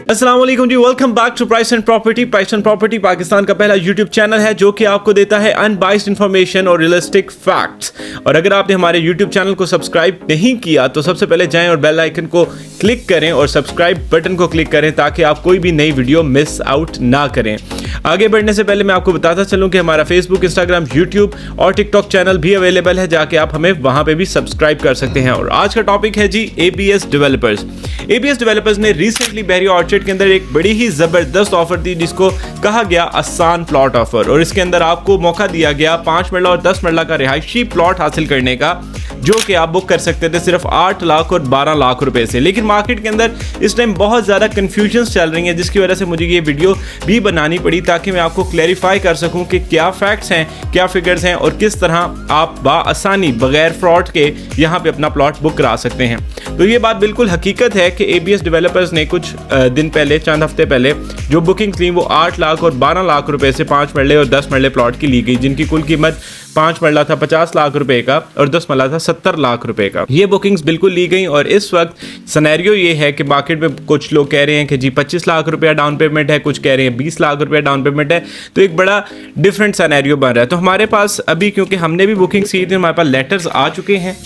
अस्सलाम वालेकुम ji, welcome back to Price and Property. Price and Property Pakistan का पहला यूट्यूब चैनल है जो कि आपको देता है अनबाइस्ड इंफॉर्मेशन और रियलिस्टिक फैक्ट्स। और अगर आपने हमारे यूट्यूब चैनल को सब्सक्राइब नहीं किया तो सबसे पहले जाएं और बेल आइकन को क्लिक करें और सब्सक्राइब बटन को क्लिक करें ताकि आप कोई भी नई वीडियो मिस आउट ना करें। आगे बढ़ने से पहले मैं आपको बताता चलूं कि हमारा फेसबुक, इंस्टाग्राम, यूट्यूब और टिकटॉक चैनल भी अवेलेबल है, जाके आप हमें वहां पे भी सब्सक्राइब कर सकते हैं। और आज का टॉपिक है जी ABS डेवलपर्स। ABS डेवलपर्स ने रिसेंटली बहरिया ऑर्चर्ड के अंदर एक बड़ी ही जबरदस्त ऑफर दी जिसको कहा गया आसान प्लॉट ऑफर। और इसके अंदर आपको मौका दिया गया 5 मरला और 10 मरला का रिहायशी प्लॉट हासिल करने का, जो कि आप बुक कर सकते थे सिर्फ 8 लाख और 12 लाख रुपए से। लेकिन मार्केट के अंदर इस टाइम बहुत ज़्यादा कन्फ्यूजन्स चल रही हैं, जिसकी वजह से मुझे ये वीडियो भी बनानी पड़ी ताकि मैं आपको क्लैरिफाई कर सकूं कि क्या फैक्ट्स हैं, क्या फिगर्स हैं और किस तरह आप बाआसानी बगैर फ्रॉड के यहाँ पे अपना प्लॉट बुक करा सकते हैं। तो ये बात बिल्कुल हकीकत है कि ABS डेवलपर्स ने कुछ दिन पहले, चंद हफ्ते पहले जो बुकिंग थी वो 8 लाख और 12 लाख रुपए से 5 मरले और 10 मरले प्लॉट की ली गई, जिनकी कुल कीमत 5 मरला था 50 लाख रुपए का और 10 मरला था 70 लाख रुपए का। ये बुकिंग्स बिल्कुल ली गई। और इस वक्त सिनेरियो ये है कि मार्केट में कुछ लोग कह रहे हैं कि जी 25 लाख रुपया डाउन पेमेंट है, कुछ कह रहे हैं 20 लाख रुपया डाउन पेमेंट है। तो एक बड़ा डिफरेंट सिनेरियो बन रहा है। तो हमारे पास अभी, क्योंकि हमने भी बुकिंग की थी, हमारे पास लेटर्स आ चुके हैं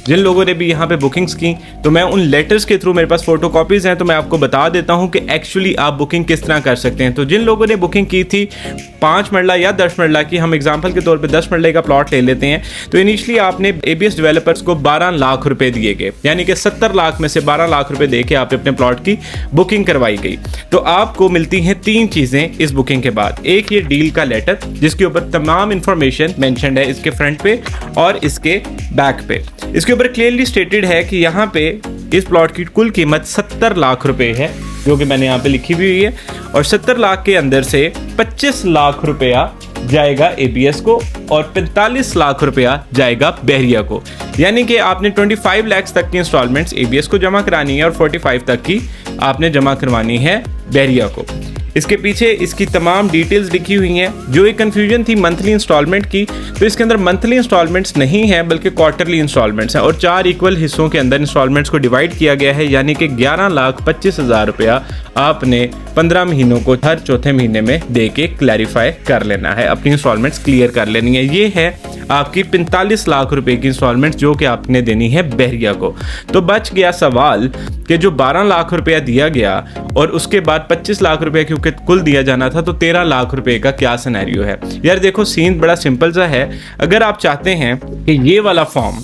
जिन लोगों ने भी यहाँ पे बुकिंग्स की। तो मैं उन लेटर्स के थ्रू, मेरे पास फोटो कॉपीज हैं, तो मैं आपको बता देता हूँ कि एक्चुअली आप बुकिंग किस तरह कर सकते हैं। तो जिन लोगों ने बुकिंग की थी 5 मरला या 10 मरला की, हम एग्जांपल के तौर पे 10 मरले का प्लॉट ले लेते हैं, तो इनिशियली आपने ABS डेवलपर्स को 12 लाख रुपए दिए गए, यानी कि 70 लाख में से 12 लाख रुपए दे के आप अपने प्लॉट की बुकिंग करवाई गई। तो आपको मिलती हैं 3 चीजें इस बुकिंग के बाद। एक ये डील का लेटर जिसके ऊपर तमाम इंफॉर्मेशन मेंशन्ड है, इसके फ्रंट पे और इसके बैक पे। इसके ऊपर क्लियरली स्टेटेड है कि यहाँ पे इस प्लॉट की कुल कीमत 70 लाख रुपए है, जो कि मैंने यहाँ पे लिखी हुई है। और 70 लाख के अंदर से 25 लाख रुपया जाएगा ABS को और 45 लाख रुपया जाएगा बहरिया को। यानी कि आपने 25 लाख तक की इंस्टॉलमेंट्स ABS को जमा करानी है और 45 तक की आपने जमा करवानी है बहरिया को। इसके पीछे इसकी तमाम डिटेल्स लिखी हुई हैं। जो एक कन्फ्यूजन थी मंथली इंस्टॉलमेंट की, तो इसके अंदर मंथली इंस्टॉलमेंट्स नहीं है बल्कि क्वार्टरली इंस्टॉलमेंट्स हैं और 4 इक्वल हिस्सों के अंदर इंस्टॉलमेंट्स को डिवाइड किया गया है। यानी कि 11,25,000 रुपया आपने 15 महीनों को हर चौथे महीने में दे के क्लैरिफाई कर लेना है, अपनी इंस्टॉलमेंट्स क्लियर कर लेनी है। ये है आपकी 45 लाख रुपए की इंस्टॉलमेंट जो कि आपने देनी है बहरिया को। तो बच गया सवाल कि जो 12 लाख रुपया दिया गया और उसके बाद 25 लाख रुपया क्योंकि कुल दिया जाना था, तो 13 लाख रुपए का क्या सिनेरियो है। यार देखो, सीन बड़ा सिंपल सा है। अगर आप चाहते हैं कि ये वाला फॉर्म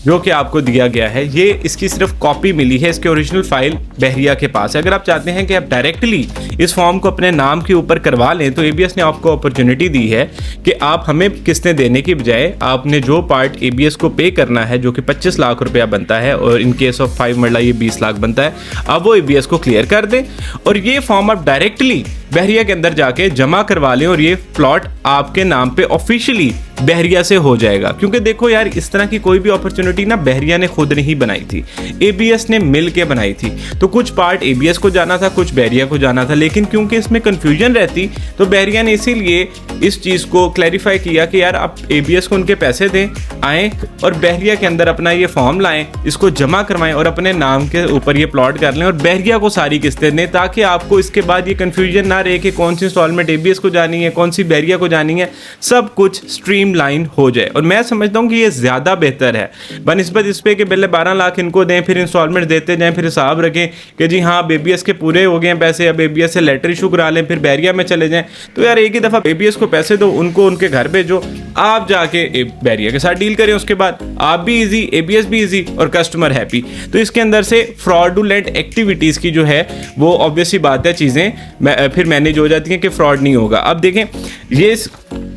जो कि आपको दिया गया है, ये इसकी सिर्फ कॉपी मिली है, इसके ओरिजिनल फाइल बहरिया के पास है। अगर आप चाहते हैं कि आप डायरेक्टली इस फॉर्म को अपने नाम के ऊपर करवा लें, तो ABS ने आपको अपॉर्चुनिटी दी है कि आप हमें किस्तें देने की बजाय आपने जो पार्ट ABS को पे करना है, जो कि 25 लाख रुपया बनता है और इन केस ऑफ 5 मरला ये 20 लाख बनता है, आप वो ABS को क्लियर कर दें और ये फॉर्म आप डायरेक्टली बहरिया के अंदर जाके जमा करवा लें और ये प्लॉट आपके नाम पे ऑफिशियली बहरिया से हो जाएगा। क्योंकि देखो यार, इस तरह की कोई भी अपॉर्चुनिटी ना बहरिया ने खुद नहीं बनाई थी, ABS ने मिल के बनाई थी। तो कुछ पार्ट ABS को जाना था, कुछ बहरिया को जाना था, लेकिन क्योंकि इसमें कंफ्यूजन रहती तो बहरिया ने इसीलिए इस चीज़ को क्लैरिफाई किया कि यार आप ABS को उनके पैसे दें, आएँ और बहरिया के अंदर अपना ये फॉर्म लाएँ, इसको जमा करवाएं और अपने नाम के ऊपर ये प्लॉट कर लें और बहरिया को सारी किस्तें दें, ताकि आपको इसके बाद ये कंफ्यूजन ना रहे कि कौन सी इंस्टॉलमेंट ABS को जानी है, कौन सी बहरिया को जानी है। सब कुछ स्ट्रीमलाइन हो जाए। और मैं समझता हूँ कि ये ज़्यादा बेहतर है बनिस्बत इस पे कि पहले 12 लाख इनको दें, फिर इंस्टॉलमेंट देते जाएं, फिर हिसाब रखें कि जी हाँ ABS के पूरे हो गए हैं पैसे, अब ABS से लेटर इशू करा लें, फिर बहरिया में चले जाएं। तो यार एक ही दफ़ा ABS को पैसे दो, उनको उनके घर भेजो, आप जाके बहरिया के साथ डील करें। उसके बाद आप भी ईजी, ABS भी ईजी और कस्टमर हैप्पी। तो इसके अंदर से फ्रॉडुलेंट एक्टिविटीज़ की जो है वो ऑब्वियसली बात है, चीज़ें फिर मैनेज हो जाती हैं कि फ्रॉड नहीं होगा। अब देखें, ये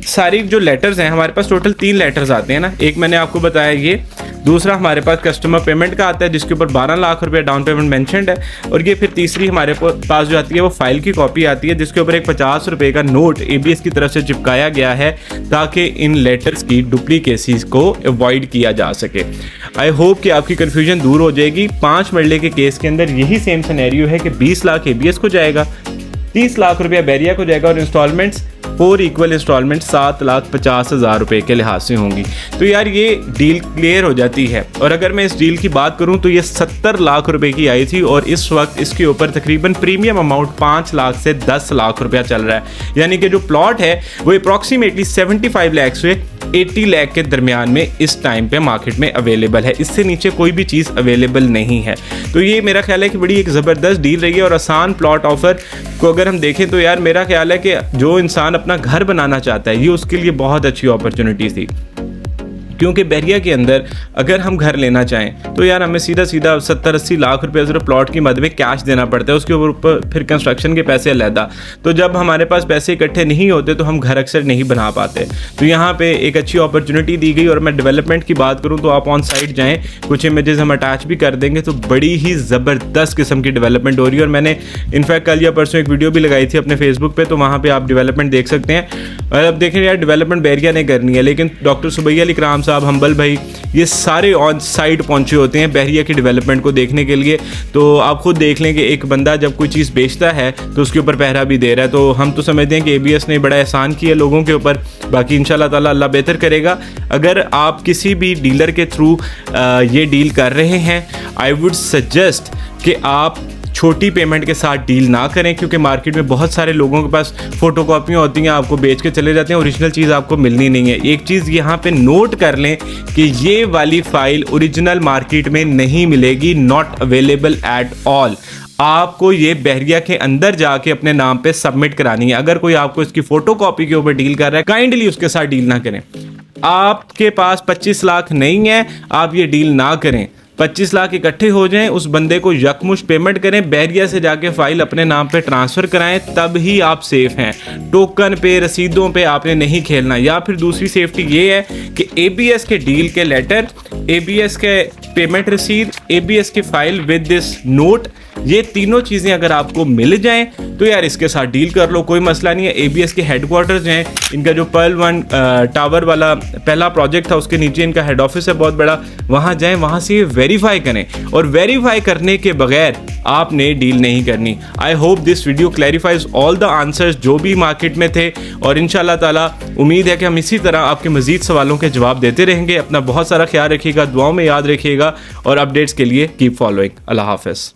सारी जो लेटर्स हैं, हमारे पास टोटल 3 लेटर्स आते हैं ना। एक मैंने आपको बताया ये, दूसरा हमारे पास कस्टमर पेमेंट का आता है जिसके ऊपर 12 लाख रुपए डाउन पेमेंट मेंशन्ड है, और ये फिर तीसरी हमारे पास जो आती है वो फाइल की कॉपी आती है जिसके ऊपर एक 50 रुपए का नोट ABS की तरफ से चिपकाया गया है ताकि इन लेटर्स की डुप्लीकेसीज को अवॉइड किया जा सके। आई होप कि आपकी कन्फ्यूजन दूर हो जाएगी। 5 मरले के केस के अंदर यही सेम सिनेरियो है कि 20 लाख ABS को जाएगा, 30 लाख रुपया बहरिया को जाएगा और इंस्टॉलमेंट्स 4 इक्वल इंस्टॉलमेंट 7,50,000 रुपये के लिहाज से होंगी। तो यार ये डील क्लियर हो जाती है। और अगर मैं इस डील की बात करूं तो ये 70 लाख रुपए की आई थी और इस वक्त इसके ऊपर तकरीबन प्रीमियम अमाउंट 5 लाख से 10 लाख रुपया चल रहा है। यानी कि जो प्लॉट है वो अप्रॉक्सीमेटली 75 लाख से 80 लाख के दरमियान में इस टाइम पे मार्केट में अवेलेबल है। इससे नीचे कोई भी चीज़ अवेलेबल नहीं है। तो ये मेरा ख्याल है कि बड़ी एक ज़बरदस्त डील रही है। और आसान प्लॉट ऑफर को अगर हम देखें तो यार मेरा ख्याल है कि जो इंसान अपना घर बनाना चाहता है ये उसके लिए बहुत अच्छी अपॉर्चुनिटी थी, क्योंकि बहरिया के अंदर अगर हम घर लेना चाहें तो यार हमें सीधा 70-80 लाख रुपए सिर्फ प्लॉट की मद में कैश देना पड़ता है, उसके ऊपर फिर कंस्ट्रक्शन के पैसे अलहदा। तो जब हमारे पास पैसे इकट्ठे नहीं होते तो हम घर अक्सर नहीं बना पाते। तो यहाँ पे एक अच्छी अपॉर्चुनिटी दी गई। और मैं डेवलपमेंट की बात करूँ तो आप ऑन साइट जाएँ, कुछ इमेजेस हम अटैच भी कर देंगे, तो बड़ी ही ज़बरदस्त किस्म की डेवलपमेंट हो रही है। और मैंने इनफैक्ट कल या परसों एक वीडियो भी लगाई थी अपने फेसबुक पर, तो वहाँ पर आप डेवलपमेंट देख सकते हैं। और अब देखें यार डेवलपमेंट बहरिया ने करनी है, लेकिन डॉक्टर सुबैया अली इकराम साहब, हम्बल भाई, ये सारे ऑन साइट पहुंचे होते हैं बहरिया की डेवलपमेंट को देखने के लिए। तो आप खुद देख लें कि एक बंदा जब कोई चीज़ बेचता है तो उसके ऊपर पहरा भी दे रहा है। तो हम तो समझते हैं कि ABS ने बड़ा एहसान किया लोगों के ऊपर। बाकी इंशाल्लाह ताला अल्लाह बेहतर करेगा। अगर आप किसी भी डीलर के थ्रू ये डील कर रहे हैं, आई वुड सजेस्ट कि आप छोटी पेमेंट के साथ डील ना करें, क्योंकि मार्केट में बहुत सारे लोगों के पास फोटोकॉपियाँ होती हैं, आपको बेच के चले जाते हैं, ओरिजिनल चीज़ आपको मिलनी नहीं है। एक चीज़ यहाँ पे नोट कर लें कि ये वाली फाइल ओरिजिनल मार्केट में नहीं मिलेगी, नॉट अवेलेबल एट ऑल। आपको ये बहरिया के अंदर जाके अपने नाम पे सबमिट करानी है। अगर कोई आपको इसकी फोटोकॉपी के ऊपर डील कर रहा है, काइंडली उसके साथ डील ना करें। आपके पास 25 लाख नहीं है, आप ये डील ना करें। 25 लाख इकट्ठे हो जाएं, उस बंदे को यकमुश्त पेमेंट करें, बहरिया से जाके फाइल अपने नाम पे ट्रांसफ़र कराएं, तब ही आप सेफ हैं। टोकन पे, रसीदों पे आपने नहीं खेलना। या फिर दूसरी सेफ्टी ये है कि ABS के डील के लेटर, ABS के पेमेंट रसीद, ABS की फाइल विद दिस नोट, ये तीनों चीज़ें अगर आपको मिल जाएं तो यार इसके साथ डील कर लो, कोई मसला नहीं है। ABS के हेडक्वार्टर्स हैं, इनका जो पर्ल 1 टावर वाला पहला प्रोजेक्ट था उसके नीचे इनका हेड ऑफिस है बहुत बड़ा, वहाँ जाएं, वहाँ से वेरीफाई करें। और वेरीफाई करने के बगैर आपने डील नहीं करनी। I hope this video clarifies all the answers जो भी मार्केट में थे। और इंशाल्लाह ताला उम्मीद है कि हम इसी तरह आपके मजीद सवालों के जवाब देते रहेंगे। अपना बहुत सारा ख्याल रखिएगा, दुआओं में याद रखिएगा और अपडेट्स के लिए कीप फॉलोइंग। अल्लाह हाफ़िज़।